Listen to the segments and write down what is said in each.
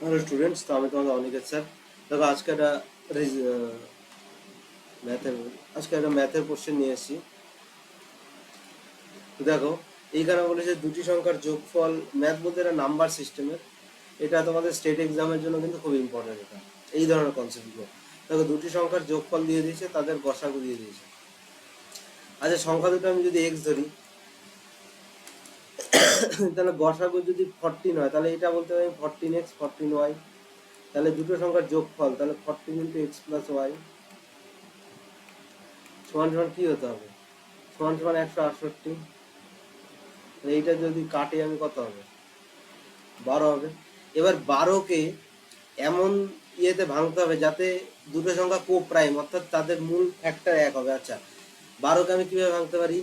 Hello students, তো আমি তোমাদের অনিকেত স্যার। দেখো ম্যাথের আজকে একটা ম্যাথের কোশ্চেন নিয়ে এসেছি। তো দেখো, এইখানে বলেছে দুটি সংখ্যার যোগফল। ম্যাথ বলতে এটা নাম্বার সিস্টেমের, এটা তোমাদের স্টেট এক্সামের জন্য কিন্তু খুব ইম্পর্টেন্ট। এটা এই ধরনের কনসেপ্টগুলো। দেখো, দুটি সংখ্যার যোগফল দিয়ে দিয়েছে, তাদের গসাগু দিয়ে দিয়েছে। আচ্ছা, সংখ্যা দুটো আমি যদি এক্স ধরি, তাহলে গসাগু যদি 14 হয়, তাহলে এটা বলতে পারি 14x 14y। তাহলে দুটো সংখ্যার যোগফল, তাহলে 14 ইন্টু এক্স প্লাস ওয়াই সমান সমান কি হতে হবে? সমান সমান 168। এইটা যদি কাটে আমি কত হবে? 12 হবে। এবার 12কে এমন ইয়েতে ভাঙতে হবে যাতে দুটো সংখ্যা কো প্রাইম, অর্থাৎ তাদের মূল ফ্যাক্টর এক হবে। আচ্ছা, 12কে আমি কিভাবে ভাঙতে পারি?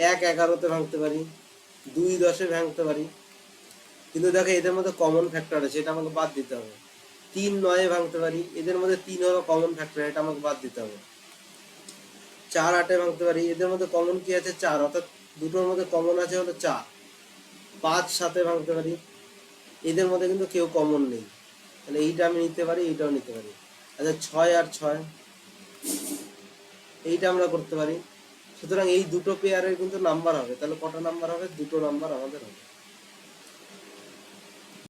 1 11তে ভাঙতে পারি, 2 10-এ ভাঙতে পারি। কিন্তু দেখো, এদের মধ্যে কমন ফ্যাক্টর আছে, এটা আমাকে বাদ দিতে হবে। 3 9-এ ভাঙতে পারি, এদের মধ্যে 3 হলো কমন ফ্যাক্টর, এটা আমাকে বাদ দিতে হবে। 4 8-এ ভাঙতে পারি, এদের মধ্যে কমন কি আছে? 4, অর্থাৎ দুটোর মধ্যে কমন আছে হলো 4। 5 7-এ ভাঙতে পারি, এদের মধ্যে কিন্তু কেউ কমন নেই, তাহলে এইটা আমি নিতে পারি, এইটাও নিতে পারি। আচ্ছা, 6 আর 6, এইটা আমরা করতে পারি। সুতরাং এই দুটো পেয়ারের কিন্তু নাম্বার হবে, তাহলে কটা নাম্বার হবে? দুটো নাম্বার আমাদের হবে।